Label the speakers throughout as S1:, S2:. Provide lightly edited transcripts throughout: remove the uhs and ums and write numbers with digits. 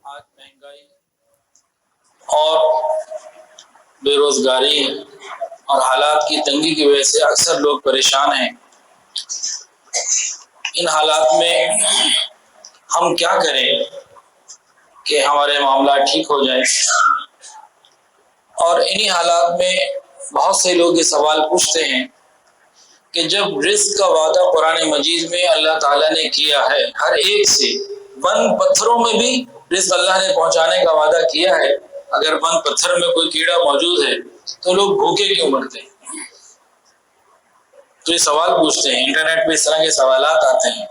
S1: آج مہنگائی اور بے روزگاری اور حالات کی تنگی کی وجہ سے اکثر لوگ پریشان ہیں۔ ان حالات میں ہم کیا کریں کہ ہمارے معاملات ٹھیک ہو جائیں؟ اور انہی حالات میں بہت سے لوگ یہ سوال پوچھتے ہیں کہ جب رزق کا وعدہ قرآن مجید میں اللہ تعالیٰ نے کیا ہے، ہر ایک سے بند پتھروں میں بھی رزق اللہ نے پہنچانے کا وعدہ کیا ہے، اگر بند پتھر میں کوئی کیڑا موجود ہے تو لوگ بھوکے کیوں مرتے ہیں؟ تو یہ سوال پوچھتے ہیں۔ انٹرنیٹ پہ اس طرح کے سوالات آتے ہیں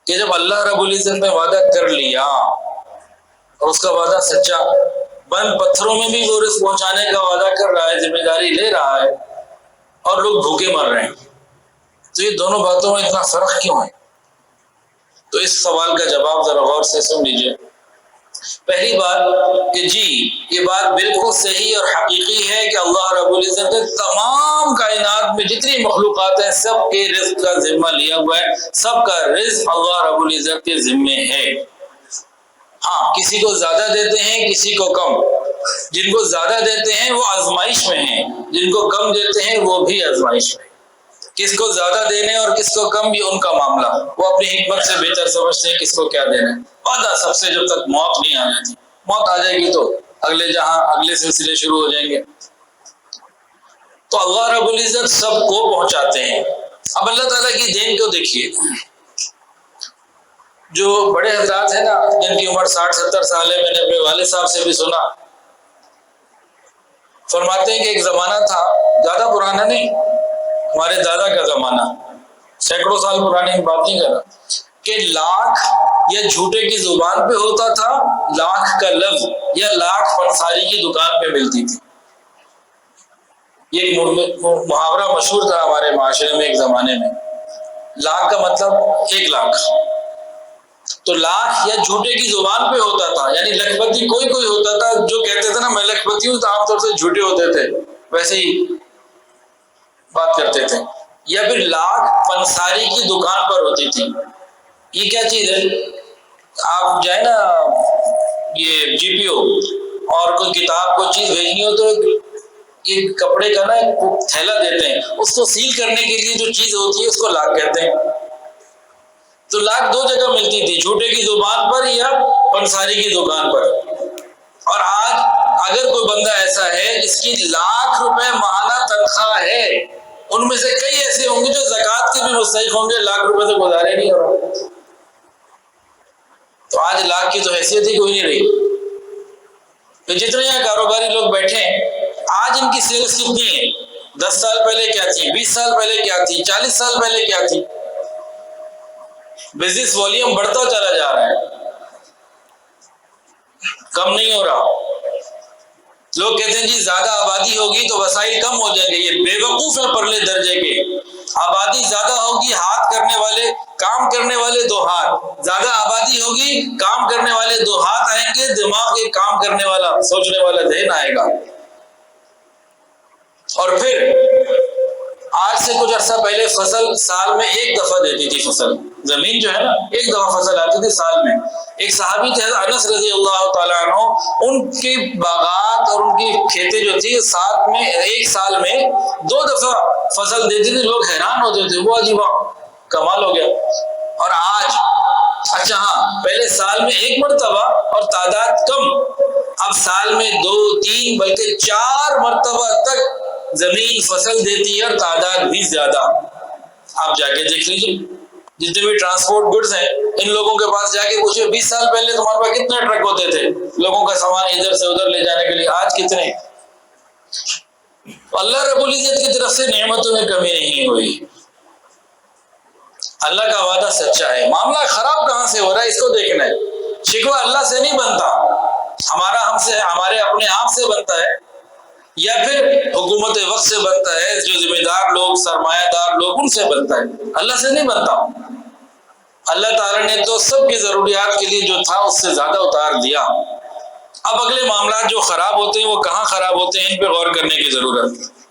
S1: کہ جب اللہ رب العزت نے وعدہ کر لیا اور اس کا وعدہ سچا، بند پتھروں میں بھی وہ رزق پہنچانے کا وعدہ کر رہا ہے، ذمہ داری لے رہا ہے، اور لوگ بھوکے مر رہے ہیں، تو یہ دونوں باتوں میں اتنا فرق کیوں ہے؟ تو اس سوال کا جواب ذرا غور سے سن لیجیے۔ پہلی بات کہ جی یہ بات بالکل صحیح اور حقیقی ہے کہ اللہ رب العزت نے تمام کائنات میں جتنی مخلوقات ہیں سب کے رزق کا ذمہ لیا ہوا ہے، سب کا رزق اللہ رب العزت کے ذمے ہے۔ ہاں، کسی کو زیادہ دیتے ہیں، کسی کو کم۔ جن کو زیادہ دیتے ہیں وہ آزمائش میں ہیں، جن کو کم دیتے ہیں وہ بھی آزمائش میں۔ کس کو زیادہ دینے اور کس کو کم یہ ان کا معاملہ، وہ اپنی حکمت سے بہتر سمجھتے ہیں کس کو کیا دینا ہے۔ وعدہ سب سے جب تک موت نہیں آ جاتی، موت آ جائے گی تو اگلے جہاں اگلے سلسلے شروع ہو جائیں گے۔ تو اللہ رب العزت سب کو پہنچاتے ہیں۔ اب اللہ تعالیٰ کی دین کو دیکھیے، جو بڑے حضرات ہیں نا جن کی عمر 60-70 سال ہے، میں نے اپنے والد صاحب سے بھی سنا، فرماتے ہیں کہ ایک زمانہ تھا، زیادہ پرانا نہیں، ہمارے دادا کا زمانہ، سینکڑوں سال پرانے کی بات نہیں کر رہا، کہ لاکھ یا جھوٹے کی زبان پہ ہوتا تھا، لاکھ کا لفظ یا لاکھ پنساری کی دکان پہ ملتی تھی۔ یہ ایک محاورہ مشہور تھا ہمارے معاشرے میں ایک زمانے میں۔ لاکھ کا مطلب 1 لاکھ، تو لاکھ یا جھوٹے کی زبان پہ ہوتا تھا، یعنی لکھپتی کوئی ہوتا تھا جو کہتے تھے نا میں لکھپتی ہوں، تو عام طور سے جھوٹے ہوتے تھے، ویسے ہی بات کرتے تھے۔ یا پھر لاکھ پنساری کی دکان پر ہوتی تھی۔ یہ کیا چیز ہے؟ آپ جائیں نا یہ جی پی او اور کوئی کتاب کو چیز بھیجنی ہو تو یہ کپڑے کا نا ایک تھیلا دیتے ہیں، اس کو سیل کرنے کے لیے جو چیز ہوتی ہے اس کو لاکھ کہتے ہیں۔ تو لاکھ 2 جگہ ملتی تھی، جھوٹے کی زبان پر یا پنساری کی دکان پر۔ اور آج اگر کوئی بندہ ایسا ہے جس کی لاکھ روپے ماہانہ تنخواہ ہے، ان میں سے کئی ایسے ہوں گے جو زکوٰۃ کے بھی مستحق ہوں گے، لاکھ روپے سے گزارے نہیں ہو رہا۔ تو آج لاکھ کی تو حیثیت ہی کوئی نہیں رہی۔ تو جتنے یہاں کاروباری لوگ بیٹھے ہیں، آج ان کی سیلز کتنی ہے؟ 10 سال پہلے کیا تھی، 20 سال پہلے کیا تھی، 40 سال پہلے کیا تھی؟ بزنس والیوم بڑھتا چلا جا رہا ہے، کم نہیں ہو رہا۔ لوگ کہتے ہیں جی زیادہ آبادی ہوگی تو وسائل کم ہو جائیں گے، یہ بے وقوف ہے پرلے درجے کے۔ آبادی زیادہ ہوگی، ہاتھ کرنے والے، کام کرنے والے 2 ہاتھ، زیادہ آبادی ہوگی، کام کرنے والے 2 ہاتھ آئیں گے، دماغ کے کام کرنے والا، سوچنے والا ذہن آئے گا۔ اور پھر آج سے کچھ عرصہ پہلے فصل سال میں 1 دفعہ دیتی تھی، فصل زمین جو ہے نا 1 دفعہ فصل آتی تھی سال میں۔ ایک صحابی تھے انس رضی اللہ تعالیٰ عنہ، ان کی باغات اور ان کی کھیتیں جو تھی ساتھ میں 1 سال میں 2 دفعہ فصل دیتی تھی۔ لوگ حیران ہوتے تھے، وہ عجیب کمال ہو گیا۔ اور آج اچھا ہاں، پہلے سال میں 1 مرتبہ اور تعداد کم، اب سال میں 2 3 بلکہ 4 مرتبہ تک زمین فصل دیتی ہے اور تعداد بھی زیادہ۔ آپ جا کے دیکھ لیجیے، جتنے بھی ٹرانسپورٹ گڈز ہیں ان لوگوں کے پاس جا کے پوچھے 20 سال پہلے تمہارے پاس کتنے ٹرک ہوتے تھے لوگوں کا سامان ادھر سے ادھر لے جانے کے لیے، آج کتنے؟ اللہ رب العزت کی طرف سے نعمتوں میں کمی نہیں ہوئی۔ اللہ کا وعدہ سچا ہے۔ معاملہ خراب کہاں سے ہو رہا ہے اس کو دیکھنا ہے۔ شکوہ اللہ سے نہیں بنتا، ہمارا ہم سے، ہمارے اپنے آپ سے بنتا ہے، یا پھر حکومت وقت سے بنتا ہے، جو ذمہ دار لوگ، سرمایہ دار لوگ، ان سے بنتا ہے، اللہ سے نہیں بنتا۔ اللہ تعالیٰ نے تو سب کی ضروریات کے لیے جو تھا اس سے زیادہ اتار دیا۔ اب اگلے معاملات جو خراب ہوتے ہیں وہ کہاں خراب ہوتے ہیں، ان پہ غور کرنے کی ضرورت ہے۔